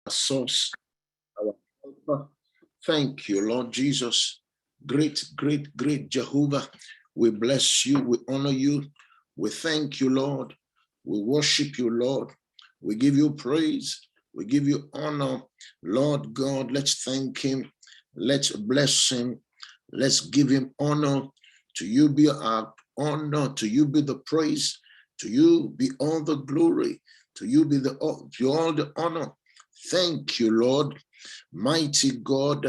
source, our helper. Thank you, Lord Jesus. Great, great, great Jehovah. We bless you. We honor you. We thank you, Lord. We worship you, Lord. We give you praise. We give you honor. Lord God, let's thank him. Let's bless him. Let's give him honor. To you be our honor. To you be the praise. To you be all the glory. To you be all the honor. Thank you, Lord. Mighty God,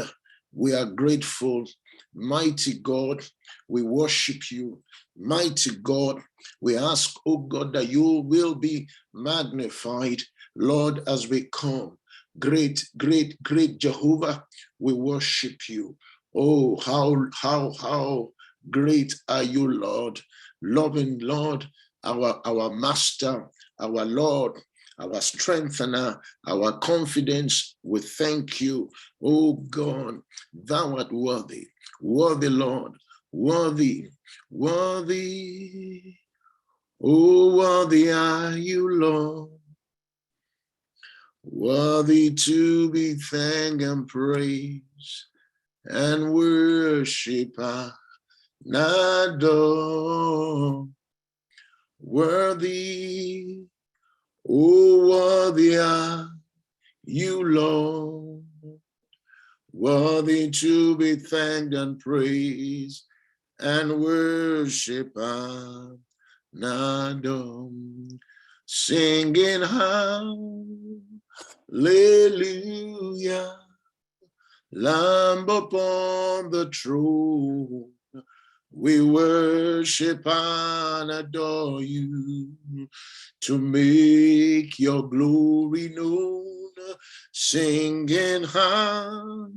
we are grateful. Mighty God, we worship you. Mighty God, we ask, oh God, that you will be magnified, Lord, as we come. Great, great, great Jehovah, we worship you. Oh, how great are you, Lord. Loving Lord, our Master, our Lord, our strengthener, our confidence. We thank you, oh God, thou art worthy, worthy Lord, worthy, worthy, oh worthy are you, Lord, worthy to be thanked and praised and worship and adore, worthy, oh, worthy are you, Lord, worthy to be thanked and praised and worship and adore. Singing hallelujah, Lamb upon the throne. We worship and adore you to make your glory known. Singing hallelujah,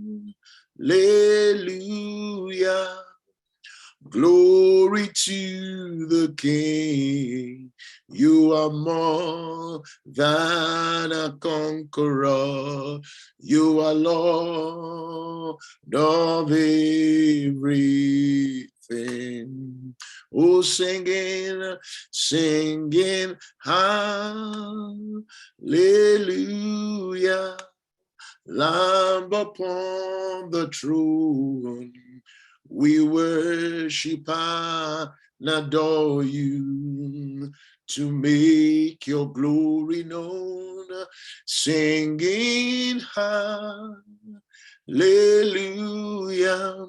glory to the King. You are more than a conqueror. You are Lord of everything. Oh, singing, singing, hallelujah, Lamb upon the throne. We worship and adore you to make your glory known. Singing hallelujah,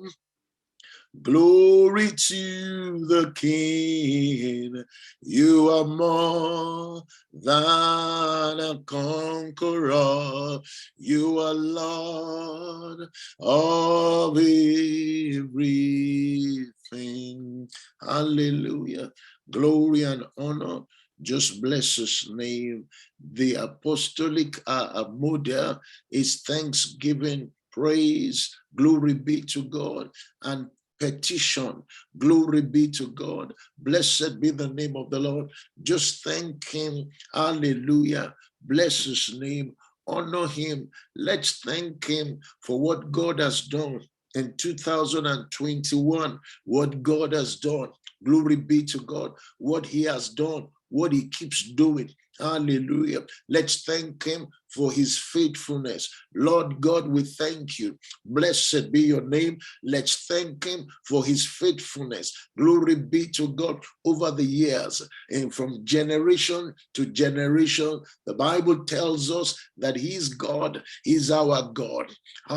glory to the King. You are more than a conqueror. You are Lord of everything. Hallelujah. Glory and honor. Just bless his name. The apostolic model is thanksgiving, praise, glory be to God, and petition. Glory be to God. Blessed be the name of the Lord. Just thank him. Hallelujah. Bless his name. Honor him. Let's thank him for what God has done in 2021. What God has done. Glory be to God. What he has done. What he keeps doing. Hallelujah. Let's thank him for his faithfulness. Lord God, we thank you. Blessed be your name. Let's thank him for his faithfulness. Glory be to God over the years and from generation to generation. The Bible tells us that he's God. He's our God.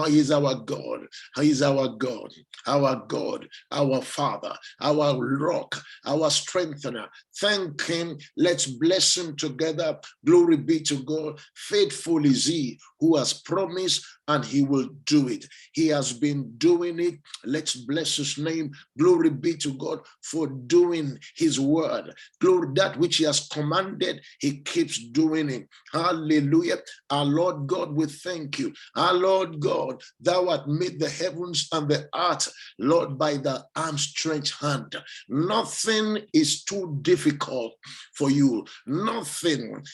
He's our God. He's our God. Our God, our Father, our rock, our strengthener. Thank him. Let's bless him together. Glory be to God. Faithful is he who has promised, and he will do it. He has been doing it. Let's bless his name. Glory be to God for doing his word. Glory, that which he has commanded, he keeps doing it. Hallelujah. Our Lord God, we thank you. Our Lord God, thou art made the heavens and the earth, Lord, by the arm stretched hand. Nothing is too difficult for you. Nothing.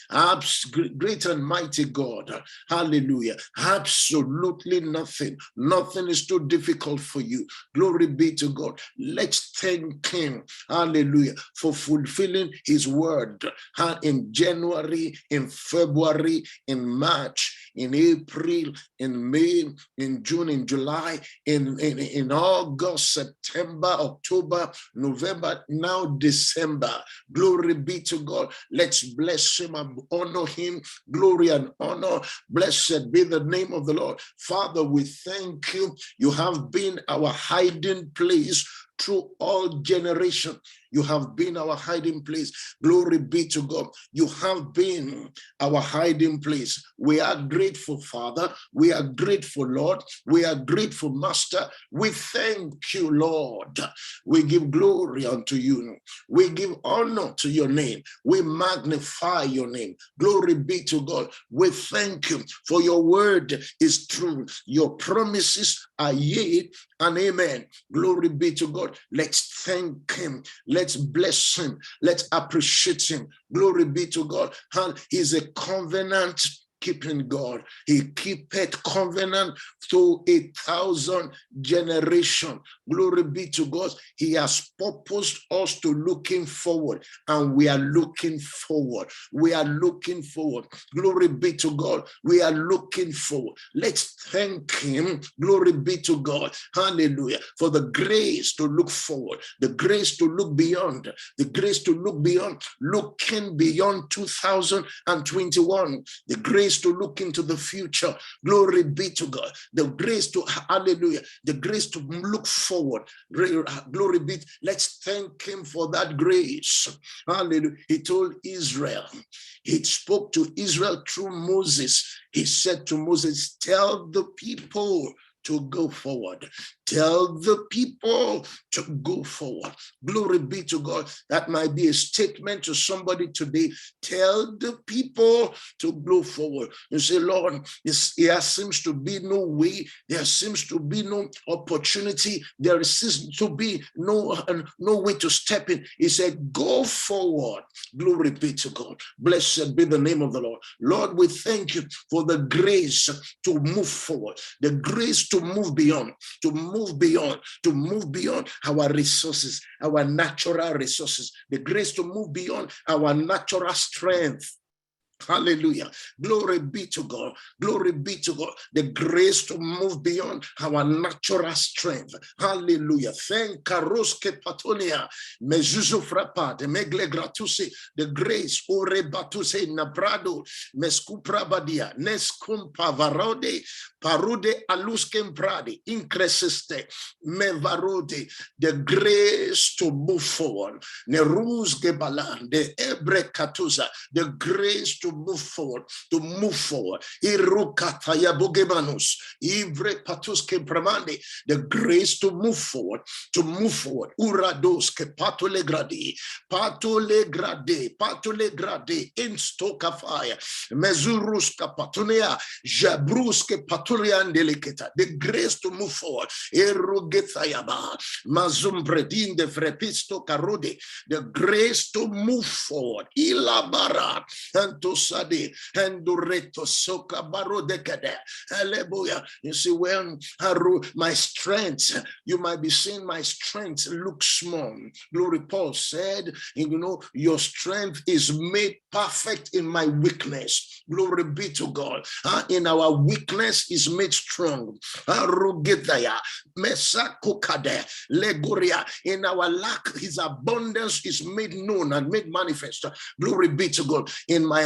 Great and mighty God. Hallelujah. Absolutely nothing. Nothing is too difficult for you. Glory be to God. Let's thank him. Hallelujah. For fulfilling his word in January, in February, in March, in April, in May, in June, in July, in August, September, October, November, now December. Glory be to God. Let's bless him and honor him. Glory and honor. Blessed be the name of the Lord. Father, we thank you. You have been our hiding place through all generations. You have been our hiding place. Glory be to God. You have been our hiding place. We are grateful, Father. We are grateful, Lord. We are grateful, Master. We thank you, Lord. We give glory unto you. We give honor to your name. We magnify your name. Glory be to God. We thank you for your word is true. Your promises are yea and amen. Glory be to God. Let's thank him. Let's bless him. Let's appreciate him. Glory be to God. He's a covenant keeping God. He keepeth covenant to 1,000 generations. Glory be to God. He has purposed us to looking forward, and we are looking forward. We are looking forward. Glory be to God. We are looking forward. Let's thank him. Glory be to God. Hallelujah. For the grace to look forward, the grace to look beyond, the grace to look beyond, looking beyond 2021, the grace to look into the future. Glory be to God. The grace to, hallelujah, the grace to look forward. Glory be. Let's thank him for that grace. Hallelujah. He told Israel, he spoke to Israel through Moses. He said to Moses, tell the people to go forward. Tell the people to go forward. Glory be to God. That might be a statement to somebody today. Tell the people to go forward. You say, Lord, there seems to be no way. There seems to be no opportunity. There seems to be no way to step in. He said, go forward. Glory be to God. Blessed be the name of the Lord. Lord, we thank you for the grace to move forward, the grace to move beyond, to move beyond our resources, our natural resources, the grace to move beyond our natural strength. Hallelujah. Glory be to God. Glory be to God. The grace to move beyond our natural strength. Hallelujah. Thank Karoske Patonia. Mezuzu frapate. Megle gratuse. The grace. Ore batuse nabrado. Meskupra badia. Neskum pavarode. Parude aluskem pradi. Incresiste. Mevarode. The grace to move forward. Neruz gebalan. The ebre katuza. The grace to move forward, to move forward. Irukataya bogemanus, ivre patuske pramande, the grace to move forward, to move forward. Uradoske patolegrade, instoka fire, mezuruska patunea, jabruske paturiandeliketa, the grace to move forward. Erugetayaba, mazumbredin de frepisto karode, the grace to move forward. Ilabara, and to Sadi and Dureto Soka Baro Decade. Hallelujah. You see, when my strength, you might be saying my strength looks small. Glory, Paul said, you know, your strength is made perfect in my weakness. Glory be to God. In our weakness is made strong. In our lack, his abundance is made known and made manifest. Glory be to God. In my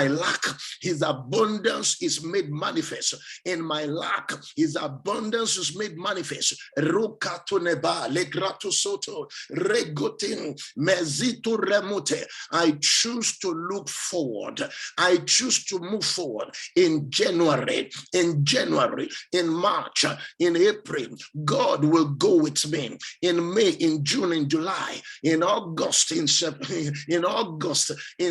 lack, his abundance is made manifest. In my lack, his abundance is made manifest. Rukatuneba, legratu soto, regotin, mezitu remote. I choose to look forward. I choose to move forward in January, in March, in April. God will go with me. In May, in June, in July, in August, in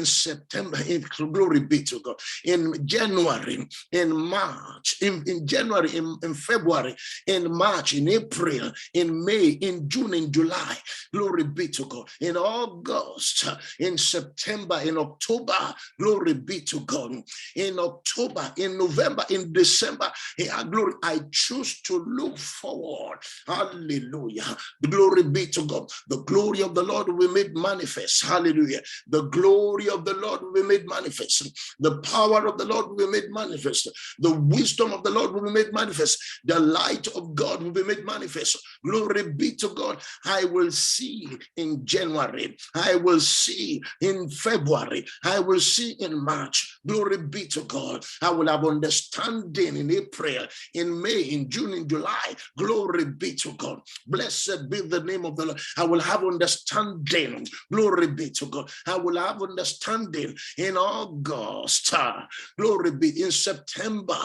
September, in glory be to God, in January, in March, in January, in February, in March, in April, in May, in June, in July, glory be to God, in August, in September, in October, glory be to God, in October, in November, in December, glory, I choose to look forward. Hallelujah. Glory be to God. The glory of the Lord will be made manifest. Hallelujah. The glory of the Lord will be made manifest. The power of the Lord will be made manifest. The wisdom of the Lord will be made manifest. The light of God will be made manifest. Glory be to God. I will see in January. I will see in February. I will see in March. Glory be to God. I will have understanding in April, in May, in June, in July. Glory be to God. Blessed be the name of the Lord. I will have understanding. Glory be to God. I will have understanding in August. Glory be in September,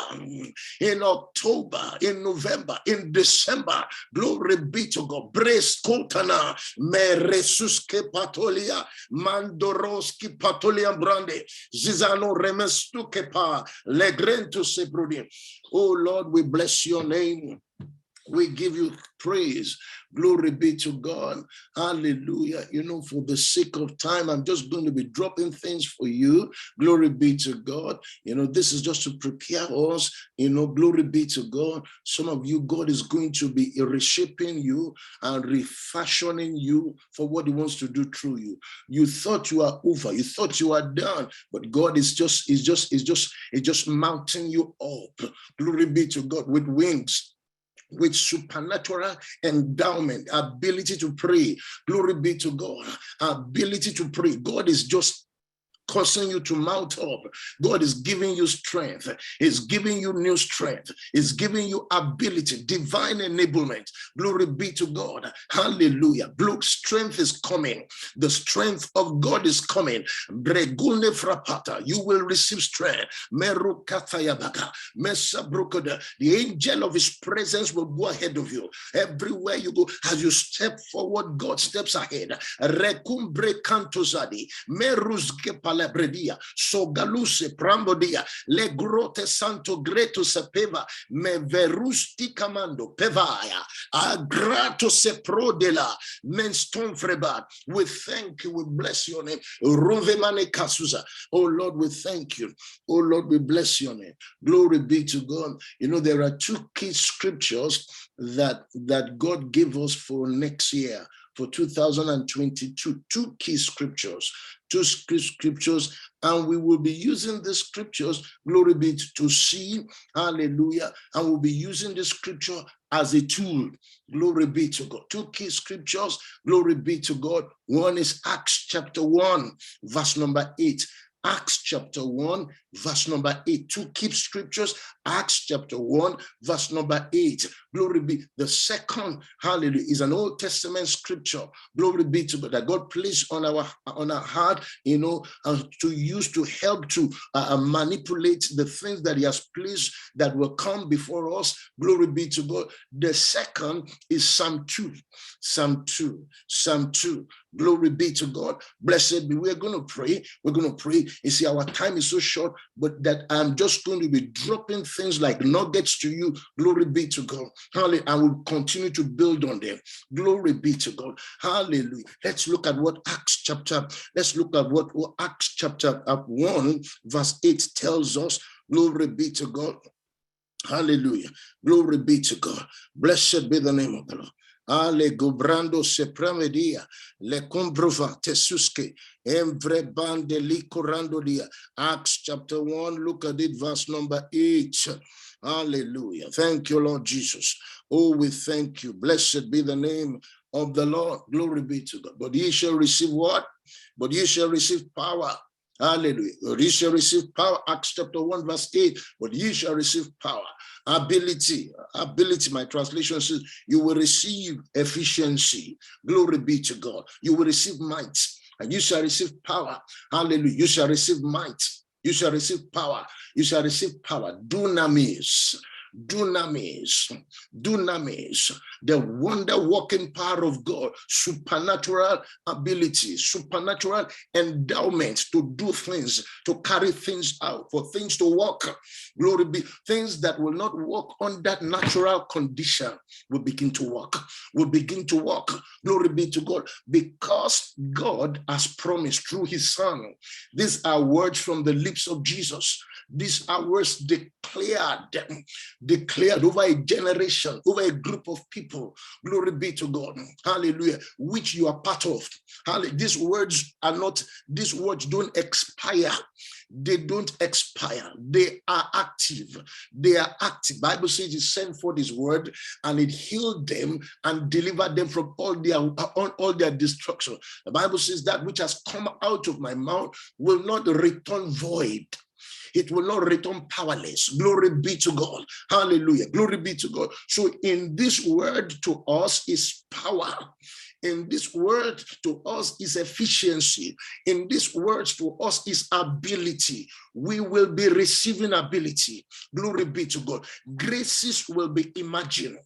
in October, in November, in December. Glory be to God. Brace Kotana, Meresuske Patolia, Mandoroski Patolia Brande, Zizano Remestuke Pa, Legrento Sebrudi. Oh Lord, we bless your name. We give you praise. Glory be to God. Hallelujah. You know, for the sake of time, I'm just going to be dropping things for you. Glory be to God. You know, this is just to prepare us. You know, glory be to God. Some of you, God is going to be reshaping you and refashioning you for what he wants to do through you. You thought you are over. You thought you are done, but God is just mounting you up. Glory be to God with wings, with supernatural endowment, ability to pray. Glory be to God. Ability to pray. God is just causing you to mount up. God is giving you strength. He's giving you new strength. He's giving you ability, divine enablement. Glory be to God. Hallelujah. Strength is coming. The strength of God is coming. Bregune frapata. You will receive strength. Meru kathayabaga. Mesa brokoda. The angel of his presence will go ahead of you. Everywhere you go, as you step forward, God steps ahead. Rekumbre kantozadi. Meruzke pala bredia, so galuse prambodia, le grote santo greto sepeva, me verusti camando, pevaya, a grato se prodela, menston frebat. We thank you, we bless your name. Rovemane kasuza. Oh Lord, we thank you. Oh Lord, we bless your name. Glory be to God. You know, there are two key scriptures that God gave us for next year, for 2022, two key scriptures. Two scriptures, and we will be using the scriptures, glory be to see, hallelujah, and we'll be using the scripture as a tool. Glory be to God. Two key scriptures, glory be to God. One is Acts chapter 1, verse number 8. Acts chapter 1, verse number 8. Two key scriptures, Acts chapter 1, verse number 8. Glory be. The second, hallelujah, is an Old Testament scripture. Glory be to God, that God placed on our heart, you know, to use to help to manipulate the things that he has placed that will come before us. Glory be to God. The second is Psalm 2. Psalm 2. Psalm 2. Glory be to God. Blessed be. We're going to pray. We're going to pray. You see, our time is so short, but that I'm just going to be dropping things like nuggets to you. Glory be to God. Hallelujah. I will continue to build on them. Glory be to God. Hallelujah. Let's look at what Acts chapter 1, verse 8 tells us. Glory be to God. Hallelujah. Glory be to God. Blessed be the name of the Lord. Ale gobrando se pramedia, le comprova tesuske, emvre bande li corando dia. Acts chapter 1, look at it, verse number 8. Hallelujah. Thank you, Lord Jesus. Oh, we thank you. Blessed be the name of the Lord. Glory be to God. But ye shall receive what? But ye shall receive power. Hallelujah. But ye shall receive power. Acts chapter 1, verse 8. But ye shall receive power. Ability, my translation says, you will receive efficiency. Glory be to God. You will receive might, and you shall receive power. Hallelujah. You shall receive might. You shall receive power. You shall receive power. Dunamis. Dunamis, the wonder-working power of God, supernatural ability, supernatural endowment to do things, to carry things out, for things to work. Glory be. Things that will not work on that natural condition will begin to work. Glory be to God, because God has promised through his Son. These are words from the lips of Jesus. These are words declared declared over a generation, over a group of people. Glory be to God. Hallelujah. Which you are part of. Hallelujah. These words don't expire. They don't expire. They are active. They are active. Bible says he sent forth his word and it healed them and delivered them from all their destruction. The Bible says that which has come out of my mouth will not return void. It will not return powerless. Glory be to God. Hallelujah. Glory be to God. So in this word to us is power. In this word to us is efficiency. In this word to us is ability. We will be receiving ability. Glory be to God. Graces will be imagined.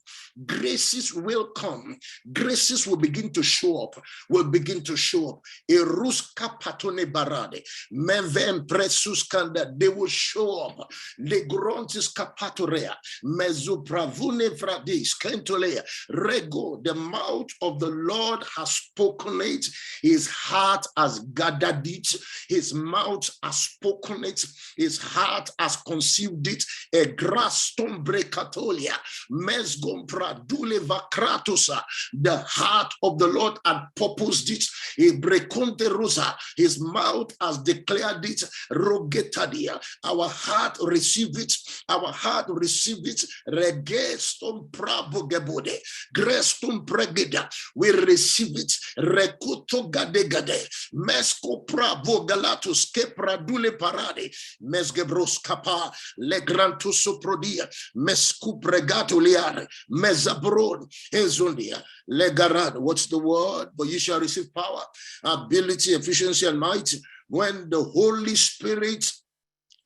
Graces will come. Graces will begin to show up. Will begin to show up. Eruska patone barade. Mevem presus kanda. They will show up. Legrontis kapatorea. Mezupravune vradis kentolea. Rego. The mouth of the Lord has spoken it. His heart has gathered it. His mouth has spoken it. His heart has conceived it. A grass stone brecatolia. Mesgom pradule vakratosa. The heart of the Lord had purposed it. Ebrekonte rosa. His mouth has declared it. Rogetadia. Our heart receive it. Our heart receive it. Regeston prabo gebode. Greston pregida. We receive it. Rekuto gade gade. Mesko pravo galatus ke pradule parade. Mesgebros kapa. Legranto soprodia. Mesku pregato liare. Mezabron. Ezondia. Legarad. What's the word? But you shall receive power, ability, efficiency, and might when the Holy Spirit,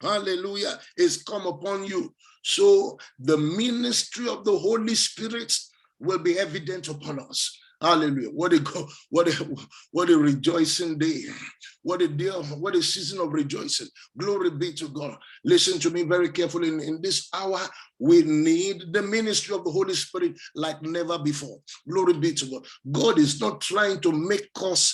hallelujah, is come upon you. So the ministry of the Holy Spirit will be evident upon us. Hallelujah. What a rejoicing day. What a day, what a season of rejoicing. Glory be to God. Listen to me very carefully. In this hour, we need the ministry of the Holy Spirit like never before. Glory be to God. God is not trying to make us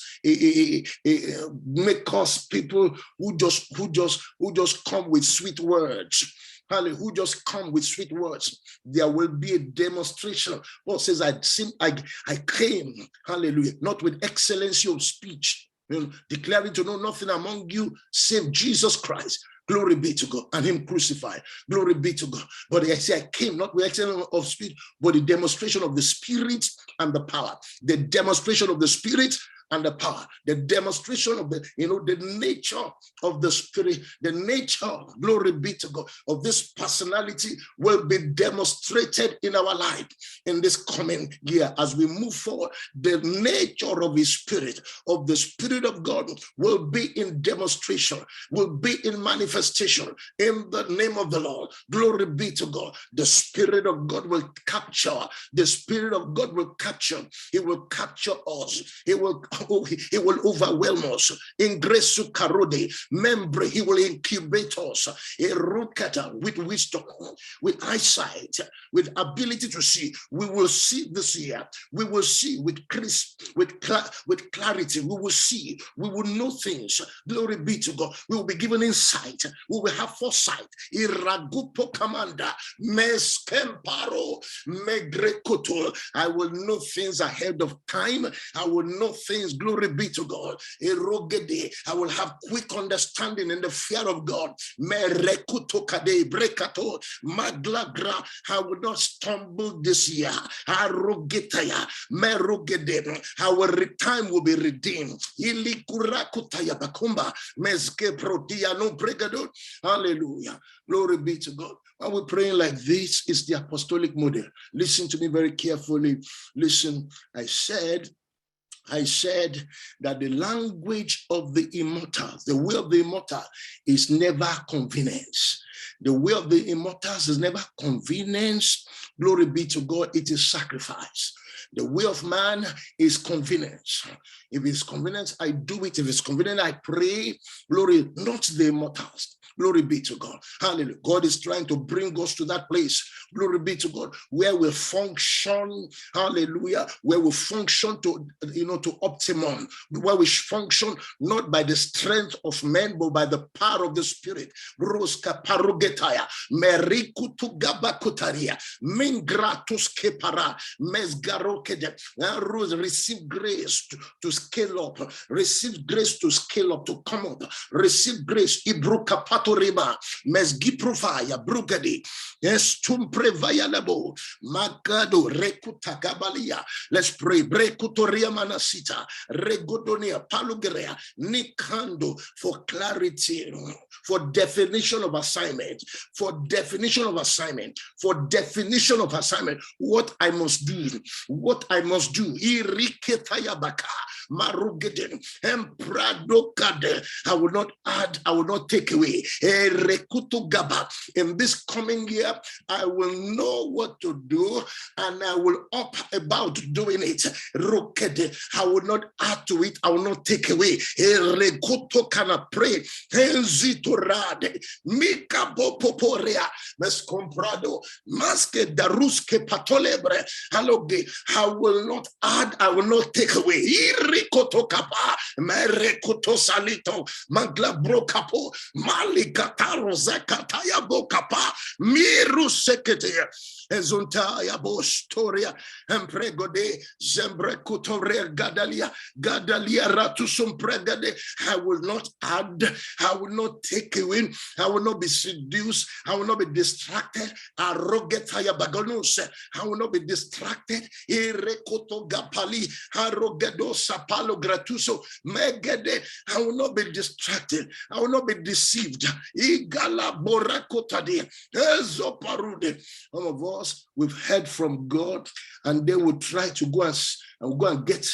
people who just come with sweet words. Hallelujah, who just come with sweet words. There will be a demonstration. Paul says, I came, hallelujah, not with excellency of speech, declaring to know nothing among you save Jesus Christ. Glory be to God, and him crucified. Glory be to God. But I say I came not with excellence of speech, but the demonstration of the Spirit and the power. The demonstration of the Spirit and the power, the demonstration of the nature of the Spirit, the nature, glory be to God, of this personality will be demonstrated in our life in this coming year as we move forward. The nature of his Spirit, of the Spirit of God, will be in demonstration, will be in manifestation in the name of the Lord. Glory be to God. The Spirit of God will capture, the Spirit of God will capture, he will capture us, he will overwhelm us. In grace to karode, membre, he will incubate us. With wisdom, with eyesight, with ability to see. We will see this year. We will see with clarity. We will see. We will know things. Glory be to God. We will be given insight. We will have foresight. Iragupo commander, meskemparo, megrekoto. I will know things ahead of time. I will know things. Glory be to God. Erogede. I will have quick understanding in the fear of God. Merekuto kade brekato maglagra. I will not stumble this year. Arogetaya merogede. Our time will be redeemed. Ilikurakutaya bakumba meske prodia no bregado. Hallelujah. Glory be to God. While we're praying like this, is the apostolic model. Listen to me very carefully. Listen, I said that the language of the immortals, the way of the immortal is never convenience. The way of the immortals is never convenience. Glory be to God. It is sacrifice. The way of man is convenience. If it's convenience, I do it. If it's convenient, I pray. Glory, not the immortals. Glory be to God. Hallelujah. God is trying to bring us to that place. Glory be to God, where we function. Hallelujah. Where we function to, to optimum. Where we function not by the strength of men, but by the power of the Spirit. Roska parugetaya, merikutu gabakutaria, mingratus kepara, mesgarokede. Receive grace to scale up. Receive grace to scale up, to come up. Receive grace. Ibrukapato riba, mesgiprofaya, brugadi. Yes, tumprevaya labo, magado rekuta gabalia. Let's pray. Brekutoria manasita, regodonia palugerea, nikando, for clarity, for definition of assignment, for definition of assignment, for definition of assignment. What I must do, what I must do. Iriketayabaka, marugeden, empradokade. I will not add, I will not take away. Erekutugaba. In this coming year, I will know what to do, and I will up about doing it. Rokede. I will not add to it, I will not take away. Erekuto kana pray. Enzitorade. Mika popoporea. Mes comprado. Maske daruske patolebre. Haloge. I will not add, I will not take away. Irikoto kapa. Merekoto salito. Magla brokapo. Malikataro zakataya bokapa. Miru sekete. Ezuntaya bostoria. Empregode. Zembrekutorea gadalia. Gadalia ratusum pregade. I will not add, I will not take away, I will not be seduced, I will not be distracted. Arogetaya bagonus. I will not be distracted. Irekoto gapali. Arogedo sapalo gratuso. Megede. I will not be distracted. I will not be deceived. Igala borakotade. Ezoparude. Some of us, we've heard from God, and they will try to go and get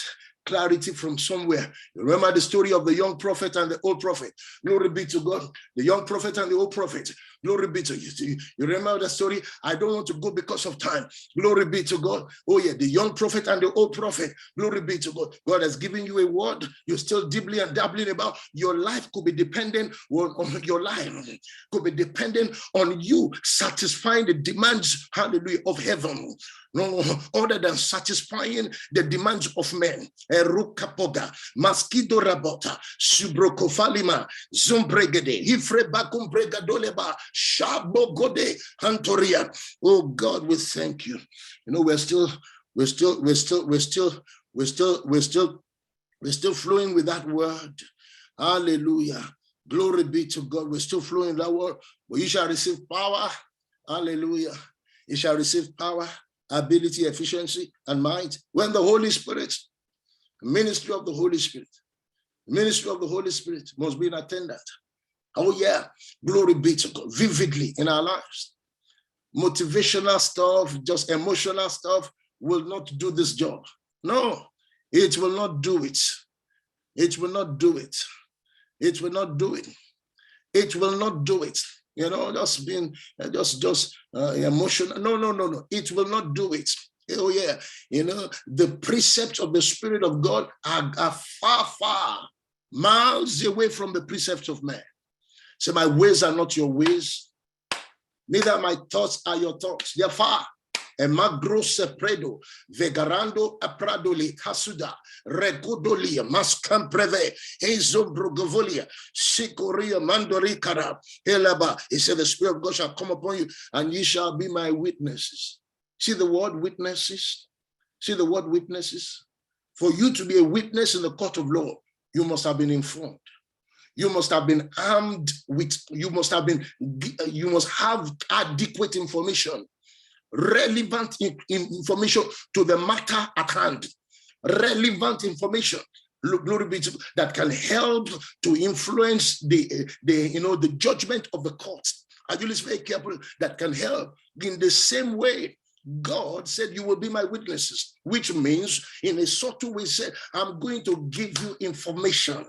clarity from somewhere. You remember the story of the young prophet and the old prophet. Glory be to God. The young prophet and the old prophet. Glory be to you. You remember the story? I don't want to go because of time. Glory be to God. Oh yeah, the young prophet and the old prophet. Glory be to God. God has given you a word. You're still dibbling and dabbling about. Your life could be dependent on your life. Could be dependent on you satisfying the demands, hallelujah, of heaven. No other than satisfying the demands of men. Erukapoga, Maskido Rabota, Subrokofalima, Zumbregede, Ifrebakumbregadoleba, Shabogode, Antoria. Oh God, we thank you. You know, we're still flowing with that word. Hallelujah. Glory be to God. We're still flowing that word. But you shall receive power. Hallelujah. You shall receive power, ability, efficiency, and might when the Holy Spirit, ministry of the Holy Spirit must be in attendant. Oh yeah, glory be to God, vividly in our lives. Motivational stuff, just emotional stuff will not do this job. No, it will not do it. It will not do it. It will not do it. It will not do it. You know, just being emotional. No. It will not do it. Oh yeah, you know, the precepts of the Spirit of God are far miles away from the precepts of man. So my ways are not your ways, neither my thoughts are your thoughts. They are far. Emagro sepredo, vegarando apradoli, hasuda, regodolia, mascam preve, ezombrogovolia, sikoria, mandorikara, elaba. He said, the Spirit of God shall come upon you, and ye shall be my witnesses. See the word witnesses? See the word witnesses? For you to be a witness in the court of law, you must have been informed. You must have been armed with, you must have adequate information. Relevant information to the matter at hand. Relevant information, glory be to, that can help to influence the judgment of the court. Are you listening very careful? That can help. In the same way, God said, you will be my witnesses, which means in a subtle way said, I'm going to give you information.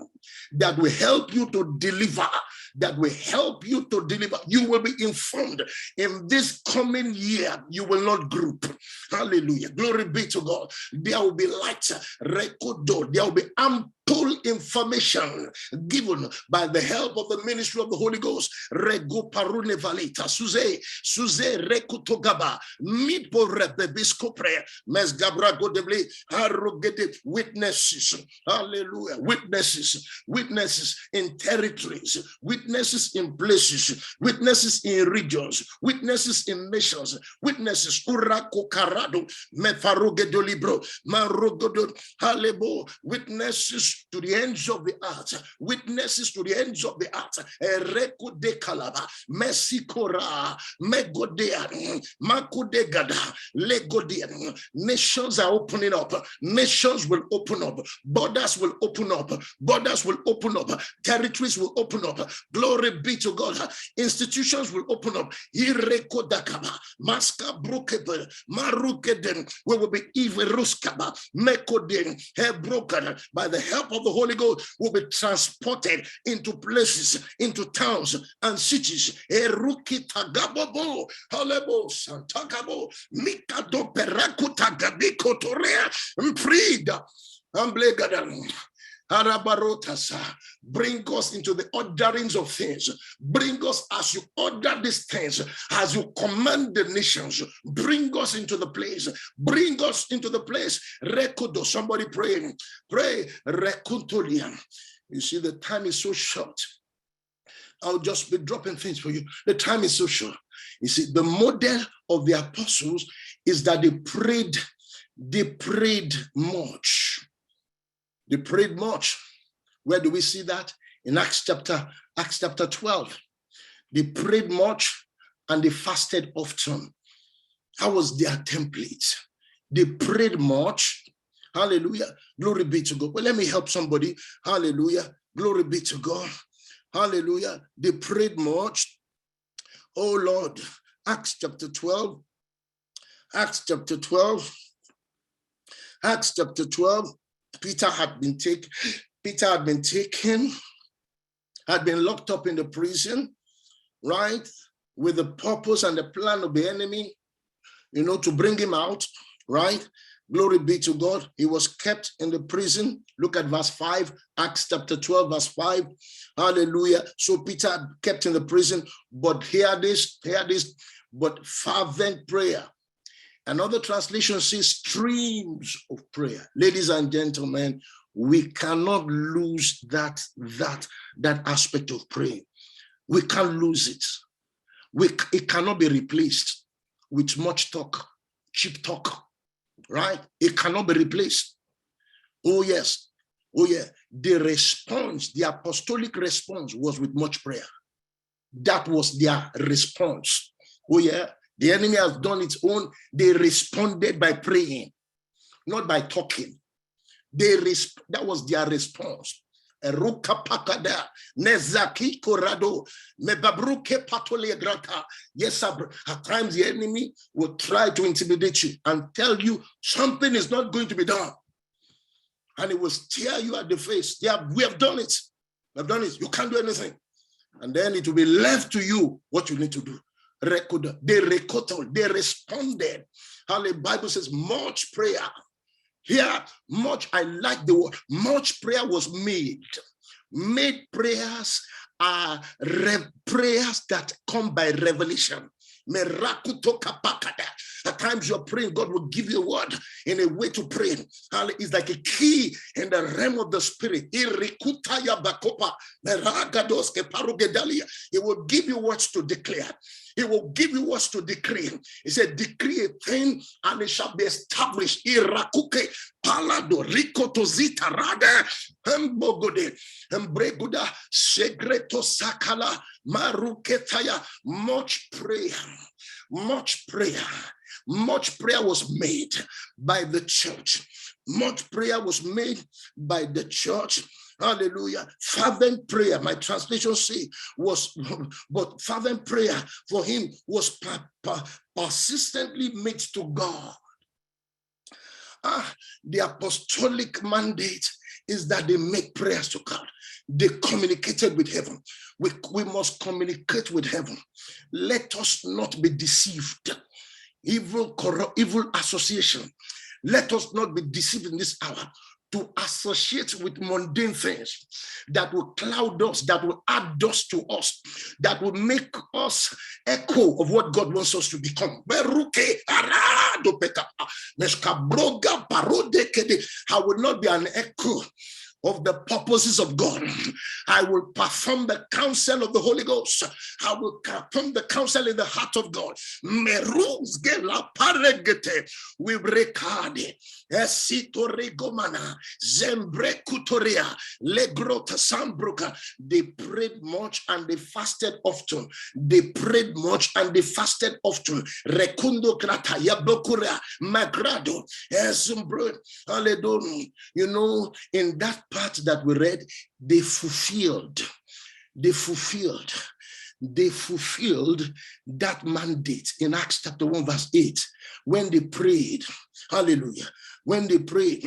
that will help you to deliver, that will help you to deliver. You will be informed. In this coming year, you will not group. Hallelujah. Glory be to God. There will be light. There will be ample information given by the help of the ministry of the Holy Ghost. Rego parune valita suze rekutogaba mipo rebebisco prayer mes gabra godebli arrogate witnesses. Hallelujah. Witnesses in territories, witnesses in places, witnesses in regions, witnesses in nations, witnesses urako karado mefarugedo libro marugodo halebo, witnesses to the ends of the earth, witnesses to the ends of the earth. Ereko de kalaba mesikora megodea makudegada legodea. Nations are opening up. Nations will open up. Borders will open up. Borders will open up. Territories will open up. Glory be to God. Institutions will open up. Ireko dakaba maska brokebe marukeden. We will be iveruskaba mekoden broken by the help of the Holy Ghost. Will be transported into places, into towns and cities. Eruki tagabobo halebo santakabo mikado perakuta gabiko torea mprida amblegadan. Bring us into the orderings of things. Bring us as you order these things, as you command the nations. Bring us into the place. Bring us into the place. Rekodo. Somebody praying. Pray. Rekuntulian. You see, the time is so short. I'll just be dropping things for you. The time is so short. You see, the model of the apostles is that they prayed much. They prayed much. Where do we see that? In Acts chapter 12. They prayed much and they fasted often. That was their template. They prayed much. Hallelujah. Glory be to God. Well, let me help somebody. Hallelujah. Glory be to God. Hallelujah. They prayed much. Oh Lord. Acts chapter 12. Acts chapter 12. Acts chapter 12. Peter had been taken, had been locked up in the prison, right? With the purpose and the plan of the enemy, to bring him out, right? Glory be to God. He was kept in the prison. Look at verse 5, Acts chapter 12, verse 5. Hallelujah. So Peter kept in the prison, but hear this, but fervent prayer. Another translation says streams of prayer. Ladies and gentlemen, we cannot lose that aspect of praying. We can't lose it. It cannot be replaced with much talk, cheap talk, right? It cannot be replaced. Oh yes. Oh yeah. The apostolic response was with much prayer. That was their response. Oh yeah. The enemy has done its own. They responded by praying, not by talking. That was their response. Yes, at times the enemy will try to intimidate you and tell you something is not going to be done. And it will stare you at the face. We have done it. We have done it. You can't do anything. And then it will be left to you what you need to do. They responded. The Bible says much prayer. Here, much, I like the word, much prayer was made. Made prayers are prayers that come by revelation. At times you're praying, God will give you a word in a way to pray. It's like a key in the realm of the spirit. It will give you words to declare. He will give you words to decree. He said, decree a thing and it shall be established. Irakuke palado rikotozita rada hembogode hembreguda segreto sakala maruketaya. Much prayer. Much prayer. Much prayer was made by the church. Much prayer was made by the church. Hallelujah. Fervent prayer, my translation say, but fervent prayer for him was persistently made to God. The apostolic mandate is that they make prayers to God. They communicated with heaven. We must communicate with heaven. Let us not be deceived. Evil association. Let us not be deceived in this hour to associate with mundane things that will cloud us, that will add dust to us, that will make us echo of what God wants us to become. I will not be an echo of the purposes of God. I will perform the counsel of the Holy Ghost. I will perform the counsel in the heart of God. We recade esitoregomana zembrekutoria legrota sambruka. They prayed much and they fasted often. They prayed much and they fasted often. Rekundo krata yabokuria magrado esumbro aledoni. You know, in that part that we read, they fulfilled that mandate in Acts chapter 1 verse 8 when they prayed. Hallelujah. When they prayed,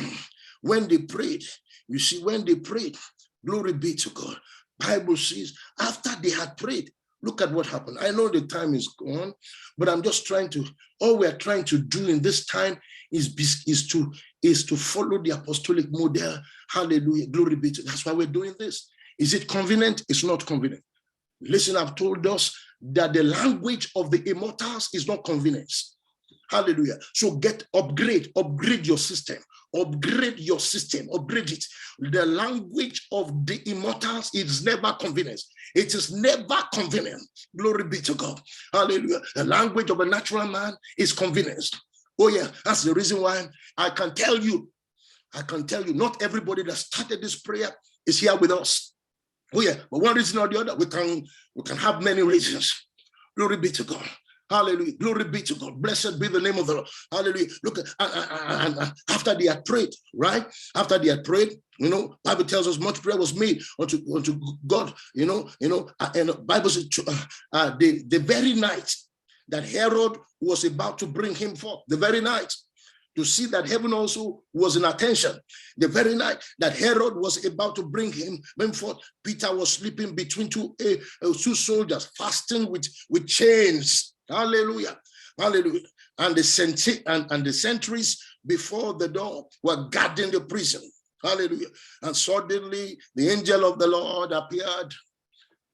you see, when they prayed, glory be to God. Bible says after they had prayed, look at what happened. I know the time is gone, but I'm just trying to, all we're trying to do in this time is to follow the apostolic model. Hallelujah. Glory be to God. That's why we're doing this. Is it convenient? It's not convenient. Listen, I've told us that the language of the immortals is not convenience. Hallelujah. So upgrade your system. Upgrade it. The language of the immortals is never convenience. It is never convenient. Glory be to God. Hallelujah. The language of a natural man is convenience. Oh yeah, that's the reason why I can tell you, not everybody that started this prayer is here with us. Oh yeah, but one reason or the other, we can have many reasons. Glory be to God. Hallelujah. Glory be to God. Blessed be the name of the Lord. Hallelujah. Look, and after they had prayed, right? After they had prayed, you know, Bible tells us much prayer was made unto God, and the Bible says the very night that Herod was about to bring him forth, the very night, to see that heaven also was in attention. The very night that Herod was about to bring him forth, Peter was sleeping between two soldiers, fasting with chains. Hallelujah. Hallelujah. And the sentries before the door were guarding the prison. Hallelujah. And suddenly the angel of the Lord appeared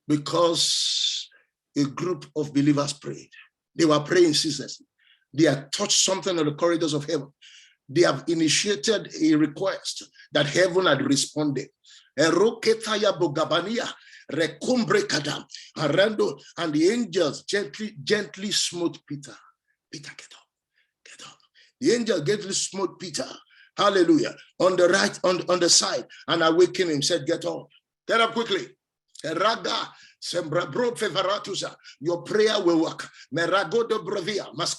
because a group of believers prayed. They were praying ceaselessly. They had touched something on the corridors of heaven. They have initiated a request that heaven had responded. And the angels gently smote Peter. Peter, get up. The angel gently smote Peter. Hallelujah. On the right, on the side, and awakened him, said, get up quickly. Your prayer will work. Let's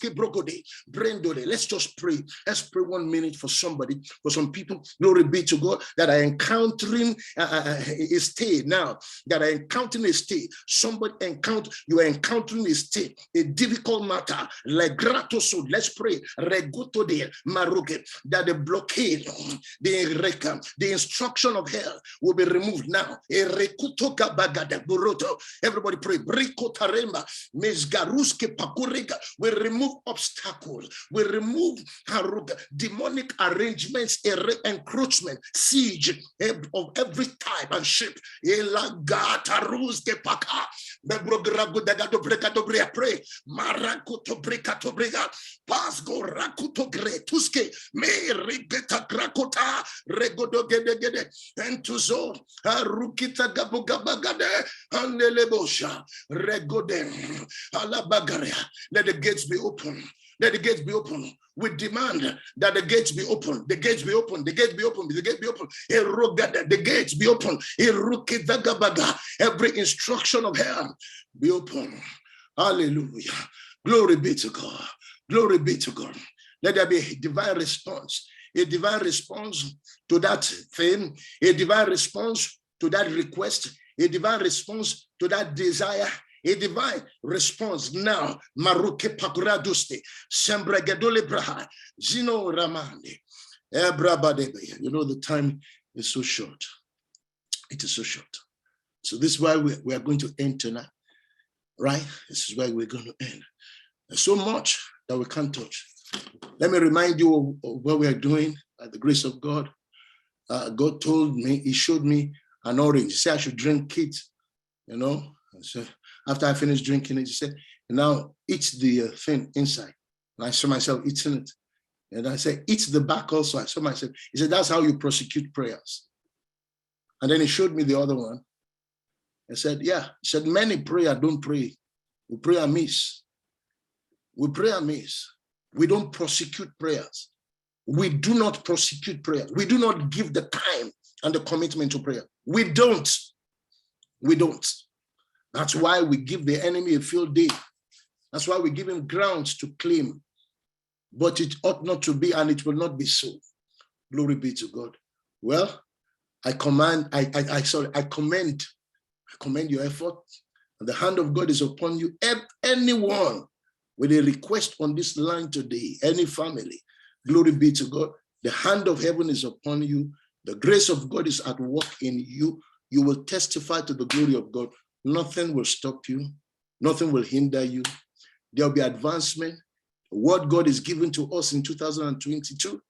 just pray. Let's pray 1 minute for somebody, for some people. Glory be to God that are encountering a state now. That are encountering a state. You are encountering a state, a difficult matter. Let's pray. That the blockade, the instruction of hell will be removed now. Everybody pray. We remove obstacles. We remove demonic arrangements, encroachment, siege of every type and shape. Pray. Marakuto brekato brega. Pasgo rakuto gretuske. Me rigeta krakota. Regodo gede gede. Entuzo. Rukita gabugabagade. Andelebosha. Regode. Alabagaria. Let the gates be open. Let the gates be open. We demand that the gates be open. The gates be open. The gates be open. The gates be open. The gates be open. Every instruction of hell be open. Hallelujah. Glory be to God. Glory be to God. Let there be a divine response. A divine response to that thing. A divine response to that request. A divine response to that desire. A divine response now. Maruke Pakuraduste, Sembregedole Braha, Zino Ramande, Ebrabadebe. You know the time is so short. It is so short. So this is why we are going to end tonight, right? This is why we're going to end. There's so much that we can't touch. Let me remind you of what we are doing by the grace of God. God told me, he showed me an orange. He said I should drink it, you know. So after I finished drinking it, he said, now eat the thing inside. And I saw myself eating it. And I said, eat the back also. I saw myself. He said, that's how you prosecute prayers. And then he showed me the other one. I said, yeah. He said, many pray, don't pray. We pray amiss. We pray amiss. We don't prosecute prayers. We do not prosecute prayer. We do not give the time and the commitment to prayer. We don't. We don't. That's why we give the enemy a field day. That's why we give him grounds to claim. But it ought not to be, and it will not be so. Glory be to God. Well, I commend your effort. And the hand of God is upon you. Anyone with a request on this line today, any family, glory be to God. The hand of heaven is upon you. The grace of God is at work in you. You will testify to the glory of God. Nothing will stop you. Nothing will hinder you. There will be advancement. What God is giving to us in 2022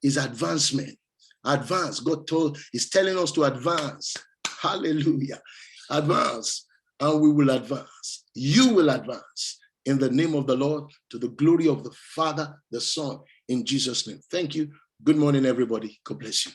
is advancement. Advance. God is telling us to advance. Hallelujah. Advance. And we will advance. You will advance in the name of the Lord, to the glory of the Father, the Son, in Jesus' name. Thank you. Good morning, everybody. God bless you.